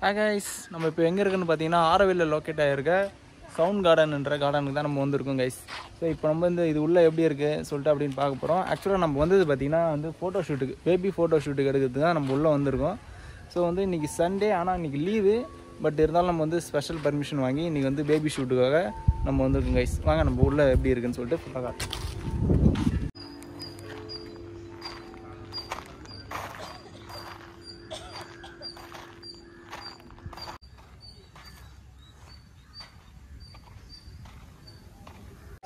Hi guys, நம்ம இப்போ எங்கே இருக்குன்னு பார்த்தீங்கன்னா ஆரவேலில் லொக்கேட் ஆகிருக்க சவுண்ட் கார்டன்ன்ற கார்டனுக்கு தான் நம்ம வந்திருக்கோம் கைஸ். ஸோ இப்போ நம்ம வந்து இது உள்ளே எப்படி இருக்குது சொல்லிட்டு அப்படின்னு பார்க்க போகிறோம். ஆக்சுவலாக நம்ம வந்தது பார்த்திங்கன்னா வந்து ஃபோட்டோ ஷூட்டுக்கு பேபி ஃபோட்டோ ஷூட்டுக்கு எடுக்கிறதுக்கு தான் நம்ம உள்ளே வந்திருக்கோம். ஸோ வந்து இன்றைக்கி சண்டே, ஆனால் இன்றைக்கி லீவு. பட் இருந்தாலும் நம்ம வந்து ஸ்பெஷல் பர்மிஷன் வாங்கி இன்றைக்கி வந்து பேபி ஷூட்டுக்காக நம்ம வந்திருக்கோம் கைஸ். வாங்க நம்ம உள்ளே எப்படி இருக்குன்னு சொல்லிட்டு ஃபுல்லாக காட்டுறோம்.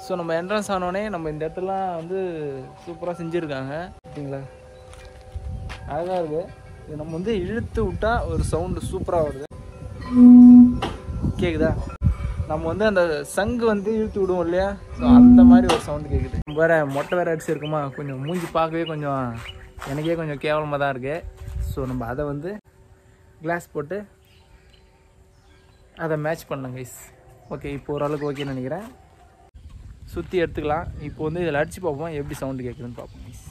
ஸோ நம்ம என்ட்ரன்ஸ் ஆனோடனே நம்ம இந்த இடத்துலாம் வந்து சூப்பராக செஞ்சுருக்காங்க. ஓகேங்களா, அழகாக இருக்குது. இது நம்ம வந்து இழுத்து விட்டால் ஒரு சவுண்டு சூப்பராக வருது. கேட்குதா? நம்ம வந்து அந்த சங்கு வந்து இழுத்து விடுவோம் இல்லையா, ஸோ அந்த மாதிரி ஒரு சவுண்டு கேட்குது. வேறு மொட்டை வேறு அடிச்சு இருக்குமா, கொஞ்சம் மூஞ்சி பார்க்கவே கொஞ்சம் எனக்கே கொஞ்சம் கேவலமாக தான் இருக்குது. ஸோ நம்ம அதை வந்து கிளாஸ் போட்டு அதை மேட்ச் பண்ணலாம் கைஸ். ஓகே, இப்போ ஓரளவுக்கு ஓகேன்னு நினைக்கிறேன். சுற்றி எடுத்துக்கலாம். இப்போ வந்து இதில் அடித்து பார்ப்போம் எப்படி சவுண்டு கேட்குதுன்னு பார்ப்போம் கைஸ்.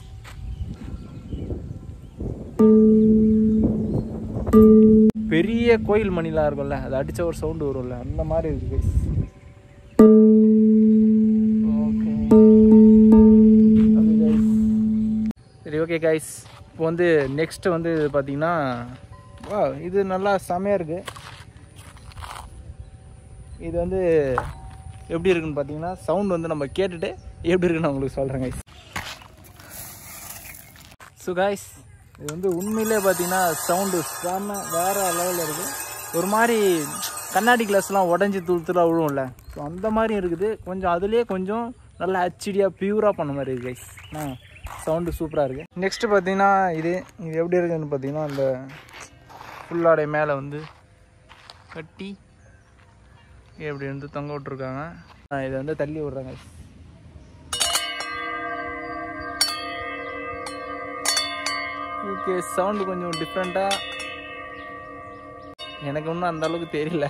பெரிய கோயில் மணிலாம் இருக்கும்ல, அதை அடித்த ஒரு சவுண்டு வரும்ல, அந்த மாதிரி இருக்குது கைஸ். ஓகே ஓகே கைஸ், சரி ஓகே கைஸ். இப்போ வந்து நெக்ஸ்ட்டு வந்து பார்த்தீங்கன்னா வா, இது நல்லா செமையாக இருக்குது. இது வந்து எப்படி இருக்குன்னு பார்த்தீங்கன்னா சவுண்ட் வந்து நம்ம கேட்டுட்டு எப்படி இருக்குன்னு உங்களுக்கு சொல்கிறேன் கைஸ். ஸோ கைஸ், இது வந்து உண்மையிலே பார்த்தீங்கன்னா சவுண்டு செம்ம வேறு லெவலில் இருக்குது. ஒரு மாதிரி கண்ணாடி கிளாஸ்லாம் உடஞ்சி தூத்துலாம் விழுவும்ல, ஸோ அந்த மாதிரி இருக்குது. கொஞ்சம் அதுலேயே கொஞ்சம் நல்லா ஹெச்டியாக பியூராக பண்ண மாதிரி இருக்குது கைஸ். சவுண்டு சூப்பராக இருக்குது. நெக்ஸ்ட்டு பார்த்தீங்கன்னா இது எப்படி இருக்குதுன்னு பார்த்தீங்கன்னா அந்த ஃபுல்லாடைய மேலே வந்து கட்டி எப்படி வந்து தொங்க விட்ருக்காங்க. இதை வந்து தள்ளி விட்றாங்க. ஓகே, சவுண்டு கொஞ்சம் டிஃப்ரெண்ட்டாக எனக்கு ஒன்றும் அந்த அளவுக்கு தெரியல.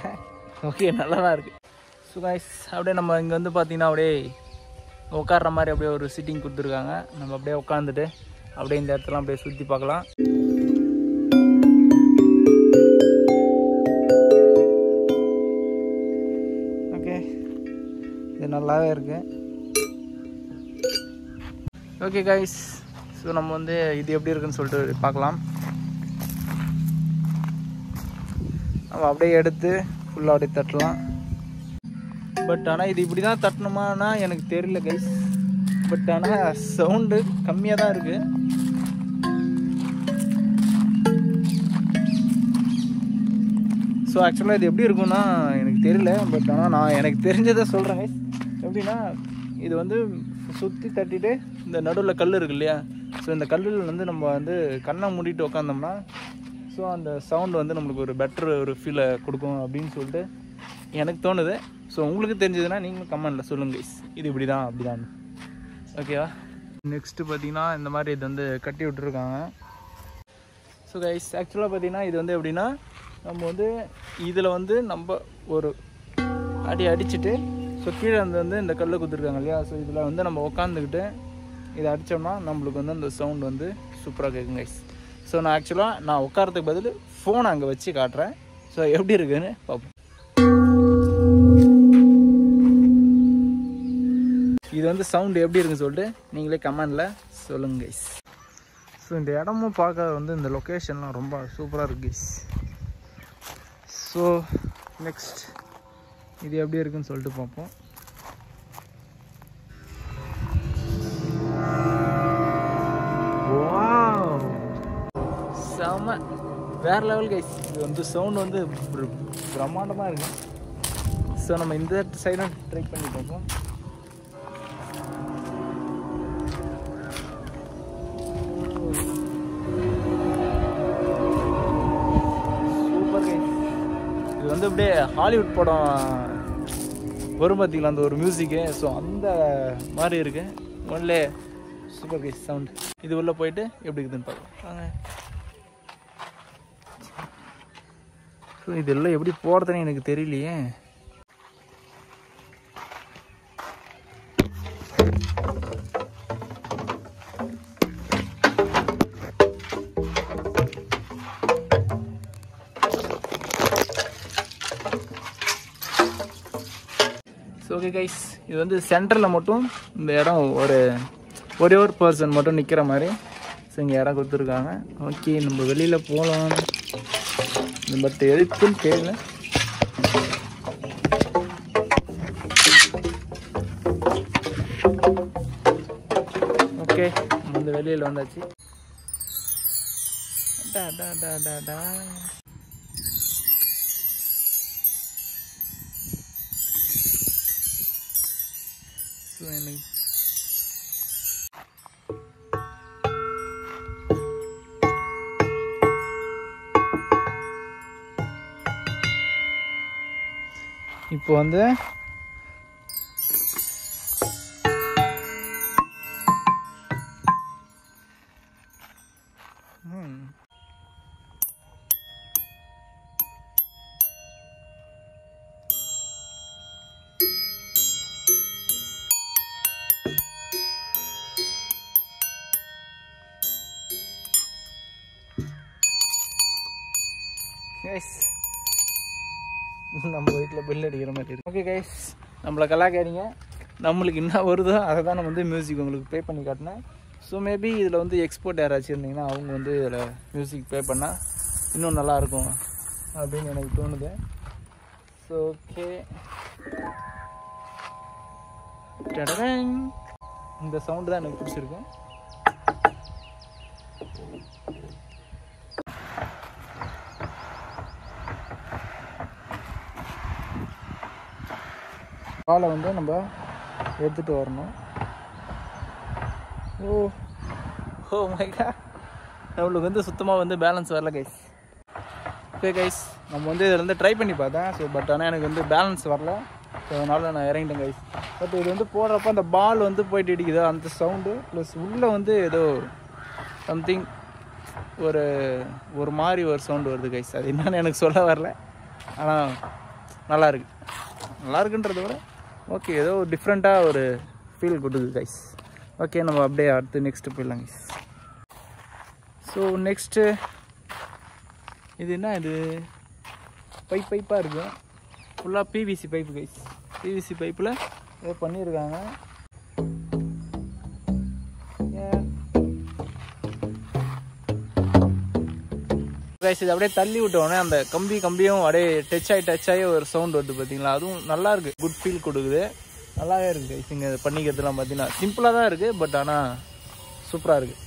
ஓகே, நல்லா தான் இருக்குது. ஸோ கைஸ், அப்படியே நம்ம இங்கே வந்து பார்த்தீங்கன்னா அப்படியே உட்கார்ற மாதிரி அப்படியே ஒரு சிட்டிங் கொடுத்துருக்காங்க. நம்ம அப்படியே உட்காந்துட்டு அப்படியே இந்த இடத்துல அப்படியே சுற்றி பார்க்கலாம். இது நல்லாவே இருக்கு. ஓகே கைஸ், ஸோ நம்ம வந்து இது எப்படி இருக்குன்னு சொல்லிட்டு பார்க்கலாம். நம்ம அப்படியே எடுத்து ஃபுல்லாக அப்படியே தட்டலாம். பட் ஆனால் இது இப்படி தான் தட்டணுமானா எனக்கு தெரியல கைஸ். பட் ஆனால் சவுண்டு கம்மியாக தான் இருக்குது. ஸோ ஆக்சுவலாக இது எப்படி இருக்குன்னா எனக்கு தெரியல. பட் ஆனால் எனக்கு தெரிஞ்சதை சொல்கிறேன் கைஸ். எப்படின்னா இது வந்து சுற்றி தட்டிட்டு இந்த நடுவில் கல் இருக்கு இல்லையா, ஸோ இந்த கல்லில் வந்து நம்ம வந்து கண்ணை மூடிட்டு உக்காந்தோம்னா ஸோ அந்த சவுண்டு வந்து நம்மளுக்கு ஒரு பெட்டர் ஒரு ஃபீலை கொடுக்கும் அப்படின்னு சொல்லிட்டு எனக்கு தோணுது. ஸோ உங்களுக்கு தெரிஞ்சதுன்னா நீங்களும் கமெண்டில் சொல்லுங்கள் கைஸ், இது இப்படி தான் அப்படி தான். ஓகேவா? நெக்ஸ்ட்டு பார்த்தீங்கன்னா இந்த மாதிரி இது வந்து கட்டி விட்டுருக்காங்க. ஸோ கைஸ், ஆக்சுவலாக பார்த்தீங்கன்னா இது வந்து எப்படின்னா நம்ம வந்து இதில் வந்து நம்ம ஒரு அடிச்சுட்டு ஸோ கீழே வந்து இந்த கல்லை குத்துருக்காங்க இல்லையா, ஸோ இதில் வந்து நம்ம உட்காந்துக்கிட்டு இதை அடித்தோம்னா நம்மளுக்கு வந்து அந்த சவுண்ட் வந்து சூப்பராக கேட்குங்க கைஸ். ஸோ நான் ஆக்சுவலாக உட்காரத்துக்கு பதில் ஃபோனை அங்கே வச்சு காட்டுறேன். ஸோ எப்படி இருக்குன்னு பார்ப்போம். இது வந்து சவுண்டு எப்படி இருக்குன்னு சொல்லிட்டு நீங்களே கமெண்டில் சொல்லுங்கள் கைஸ். ஸோ இந்த இடமும் பார்க்க வந்து இந்த லொக்கேஷன்லாம் ரொம்ப சூப்பராக இருக்குது கைஸ். ஸோ நெக்ஸ்ட் இது எப்படி இருக்குன்னு சொல்லிட்டு பார்ப்போம். வாவ், செம வேற லெவல் கைஸ். இது வந்து சவுண்ட் வந்து பிரம்மாண்டமாக இருக்கு. ஸோ நம்ம இந்த சைடும் ட்ரை பண்ணி பார்ப்போம். Super guys. இது வந்து அப்படியே ஹாலிவுட் படம் வரும் பார்த்தீங்களா, அந்த ஒரு மியூசிக்கு, ஸோ அந்த மாதிரி இருக்கு. Only super guys sound. இது உள்ளே போயிட்டு எப்படி இருக்குதுன்னு பார்க்கலாம். ஸோ இதெல்லாம் எப்படி போகிறதுன்னு எனக்கு தெரியலையே. ஸோ ஓகே கைஸ், இது வந்து சென்டரில் மட்டும் இந்த இடம் ஒரே ஒரு பர்சன் மட்டும் நிற்கிற மாதிரி. ஸோ இங்கே இடம் கொடுத்துருக்காங்க. ஓகே, நம்ம வெளியில் போகலாம். பட் எதுக்குன்னு தெரியல. ஓகே, இந்த வெளியில் வந்தாச்சு. ஸோ எனக்கு இப்போ வந்து நம்ம வீட்டில் பெல் அடிக்கிற மாதிரி இருக்கு. ஓகே கைஸ், நம்மளை கலாக்காரிங்க, நம்மளுக்கு என்ன வருதோ அதை தான் நம்ம வந்து மியூசிக் உங்களுக்கு ப்ளே பண்ணி காட்டினேன். ஸோ மேபி இதில் வந்து எக்ஸ்போர்ட் யாராச்சும் இருந்தீங்கன்னா அவங்க வந்து இதில் மியூசிக் ப்ளே பண்ணால் இன்னும் நல்லாயிருக்கும் அப்படின்னு எனக்கு தோணுது. ஸோ ஓகே, இந்த சவுண்டு தான் எனக்கு பிடிச்சிருக்கு. பாலை வந்து நம்ம எடுத்துகிட்டு வரணும். ஓ மை காட், நம்மளுக்கு வந்து சுத்தமாக வந்து பேலன்ஸ் வரல கைஸ். ஓகே கைஸ், நம்ம வந்து இதில் வந்து ட்ரை பண்ணி பார்த்தேன். ஸோ பட் ஆனால் எனக்கு வந்து பேலன்ஸ் வரல. ஸோ அதனால் நான் இறங்கிட்டேன் கைஸ். பட் இது வந்து போடுறப்ப அந்த பால் வந்து போயிட்டு இடிக்குது, அந்த சவுண்டு ப்ளஸ் உள்ளே வந்து ஏதோ சம்திங் ஒரு மாதிரி ஒரு சவுண்டு வருது கைஸ். அது என்னன்னு எனக்கு சொல்ல வரல. ஆனால் நல்லா இருக்குன்றத விட ஓகே, ஏதோ டிஃப்ரெண்ட்டாக ஒரு ஃபீல் கொடுக்குது கைஸ். ஓகே, நம்ம அப்படியே அடுத்து நெக்ஸ்ட்டு போயிடலாம் கைஸ். ஸோ நெக்ஸ்ட்டு இது என்ன, இது பைப்பாக இருக்குது. ஃபுல்லாக பிவிசி பைப்பு கைஸ். பிவிசி பைப்பில் ஏதோ பண்ணியிருக்காங்க. கைஸ், இது அப்படியே தள்ளி விட்டோடனே அந்த கம்பியும் அப்படியே டச் ஆகி ஒரு சவுண்ட் வருது பார்த்தீங்களா? அதுவும் நல்லா இருக்குது, குட் ஃபீல் கொடுக்குது, நல்லாவே இருக்குது கைஸ். இங்கே பண்ணிக்கிறதுலாம் பார்த்தீங்கன்னா சிம்பிளாக தான் இருக்குது, பட் ஆனால் சூப்பராக இருக்குது.